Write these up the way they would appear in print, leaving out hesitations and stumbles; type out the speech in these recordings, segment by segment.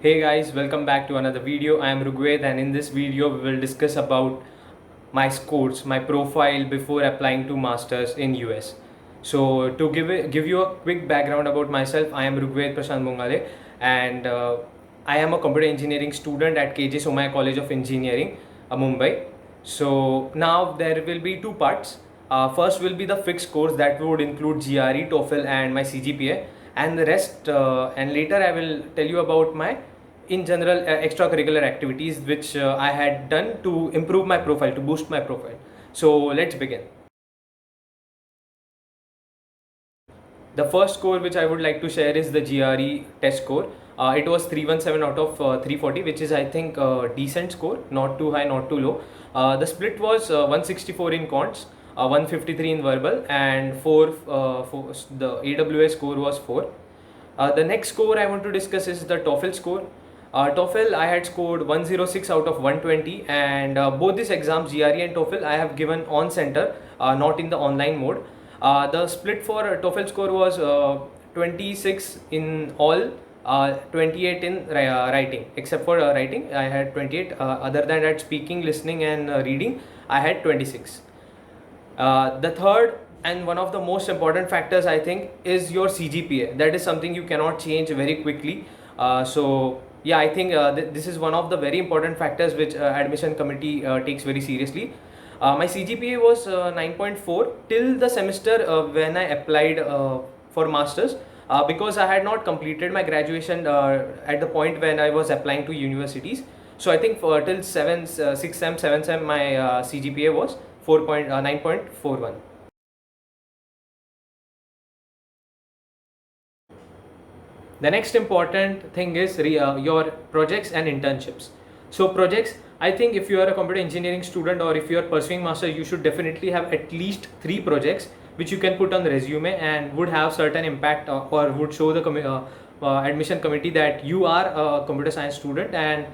Hey guys, welcome back to another video. I am Rugved, and in this video we will discuss about my scores, my profile before applying to masters in US. So to give you a quick background about myself, I am Rugved Prashant Bongale, and I am a computer engineering student at KJ Somaya College of Engineering, Mumbai. So now there will be two parts. First will be the fixed course that would include GRE, TOEFL and my CGPA, and the rest and later I will tell you about my in general extracurricular activities which I had done to improve my profile, to boost my profile. So let's begin. The first score which I would like to share is the GRE test score. It was 317 out of 340, which is I think a decent score, not too high, not too low. The split was 164 in quants, 153 in verbal, and 4 for the AWS score was 4. The next score I want to discuss is the TOEFL score. TOEFL I had scored 106 out of 120, and both these exams, GRE and TOEFL, I have given on center, not in the online mode. The split for TOEFL score was 26 in all, 28 in writing. Except for writing, I had 28. Other than that, speaking, listening, and reading, I had 26. The third and one of the most important factors I think is your CGPA. That is something you cannot change very quickly. So yeah, I think this is one of the very important factors which admission committee takes very seriously. My CGPA was 9.4 till the semester when I applied for masters, because I had not completed my graduation at the point when I was applying to universities. So I think for till 6 sem 7 sem my CGPA was 9.41. The next important thing is your projects and internships. So projects, I think if you are a computer engineering student or if you are pursuing master, you should definitely have at least 3 projects which you can put on the resume and would have certain impact or would show the admission committee that you are a computer science student and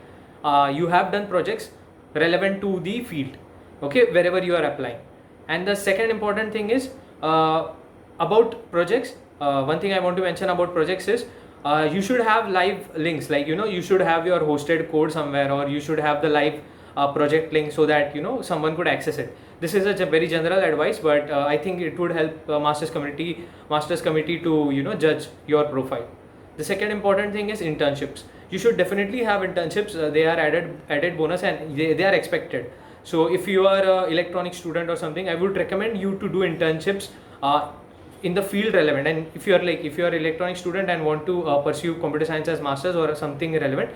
you have done projects relevant to the field, okay, wherever you are applying. And the second important thing is about projects. One thing I want to mention about projects is you should have live links, like you should have your hosted code somewhere, or you should have the live project link so that someone could access it. This is a very general advice, but I think it would help masters committee to judge your profile. The second important thing is internships. You should definitely have internships. They are added bonus, and they are expected. So if you are an electronic student or something, I would recommend you to do internships in the field relevant. And if you are electronic student and want to pursue computer science as masters or something relevant,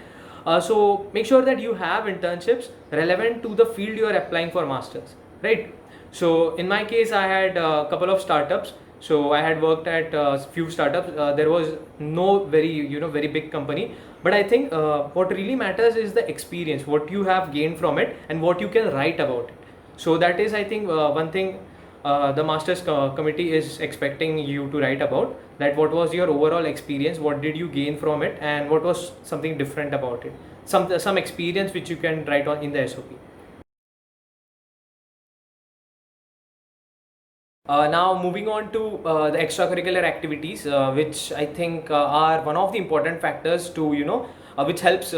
so make sure that you have internships relevant to the field you are applying for masters, right? So in my case, I had a couple of startups. So I had worked at few startups. There was no very big company, but I think what really matters is the experience, what you have gained from it, and what you can write about it. So that is, I think, one thing the masters committee is expecting you to write about, that what was your overall experience, what did you gain from it, and what was something different about it, some experience which you can write on in the SOP. Now moving on to the extracurricular activities, which I think are one of the important factors to which helps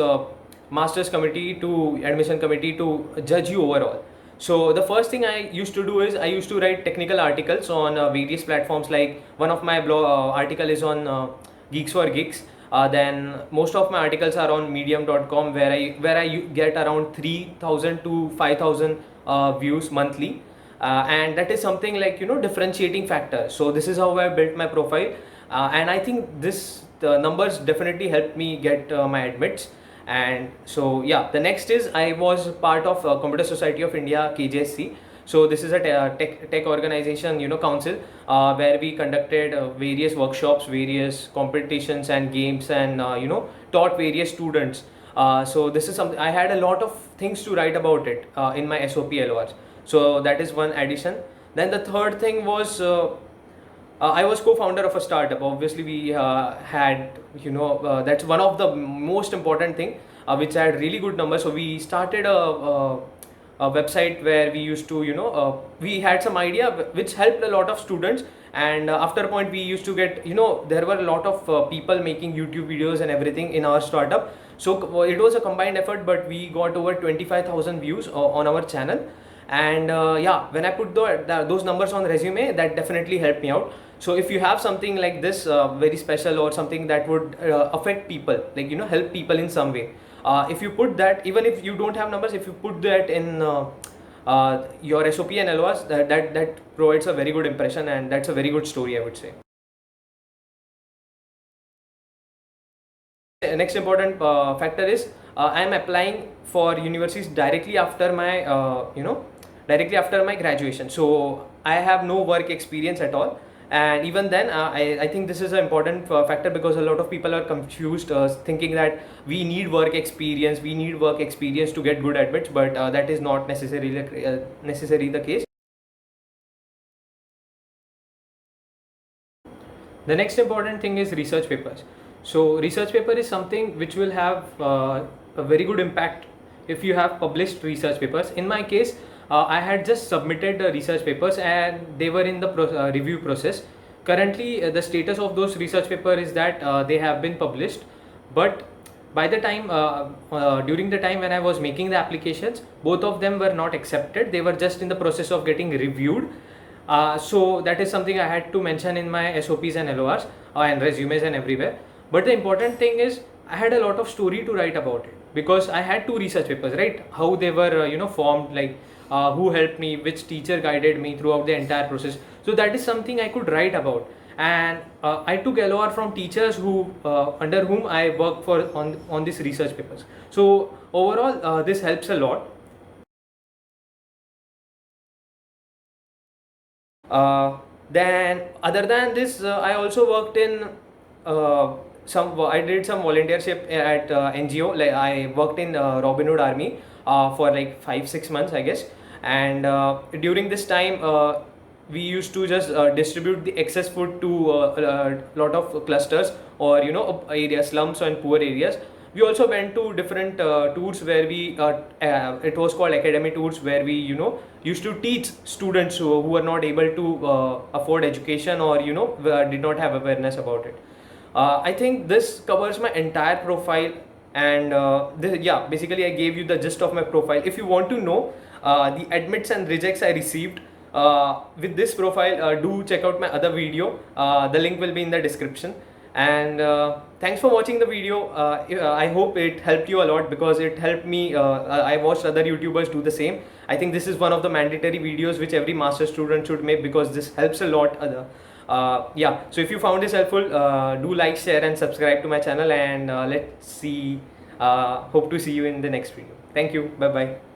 masters committee to admission committee to judge you overall. So the first thing I used to do is I used to write technical articles on various platforms. Like one of my blog article is on Geeks for Geeks. Then most of my articles are on medium.com, where I get around 3,000 to 5,000 views monthly. And that is something like differentiating factor. So this is how I built my profile, and I think the numbers definitely helped me get my admits. And so yeah, the next is I was part of Computer Society of India, KJSC. So this is a tech organization, council, where we conducted various workshops, various competitions and games, and taught various students. So this is something I had a lot of things to write about it in my SOP LORs. So that is one addition. Then the third thing was I was co-founder of a startup. Obviously, we had that's one of the most important thing which had really good numbers. So we started a website where we used to we had some idea which helped a lot of students. And after a point we used to get there were a lot of people making YouTube videos and everything in our startup. So it was a combined effort, but we got over 25,000 views on our channel. And yeah, when I put those numbers on resume, that definitely helped me out. So if you have something like this very special, or something that would affect people, like help people in some way, if you put that, even if you don't have numbers, if you put that in your SOP and LORs, that provides a very good impression, and that's a very good story, I would say. Next important factor is I am applying for universities directly after my graduation. So I have no work experience at all, and even then I think this is an important factor, because a lot of people are confused, thinking that we need work experience to get good admits, but that is not necessarily the case. The next important thing is research papers. So research paper is something which will have a very good impact if you have published research papers. In my case, I had just submitted the research papers, and they were in the review process. Currently, the status of those research paper is that they have been published, but by the time during the time when I was making the applications, both of them were not accepted. They were just in the process of getting reviewed. So that is something I had to mention in my SOPs and LORs and resumes and everywhere. But the important thing is I had a lot of story to write about it, because I had two research papers, right? How they were formed, like who helped me, which teacher guided me throughout the entire process. So that is something I could write about. And I took LOR from teachers who under whom I worked for on these research papers. So overall, this helps a lot. Then other than this, I also worked in I did some volunteership at NGO. Like I worked in Robin Hood Army for like 5-6 months, I guess. And during this time, we used to just distribute the excess food to a lot of clusters, or areas, slums and poor areas. We also went to different tours where we it was called academy tours, where we used to teach students who were not able to afford education, or did not have awareness about it. I think this covers my entire profile, and yeah, basically I gave you the gist of my profile. If you want to know the admits and rejects I received with this profile, do check out my other video. The link will be in the description. And thanks for watching the video. I hope it helped you a lot, because it helped me. I watched other YouTubers do the same. I think this is one of the mandatory videos which every master student should make, because this helps a lot. Yeah, so if you found this helpful, do like, share and subscribe to my channel, and let's see, hope to see you in the next video. Thank you. Bye bye.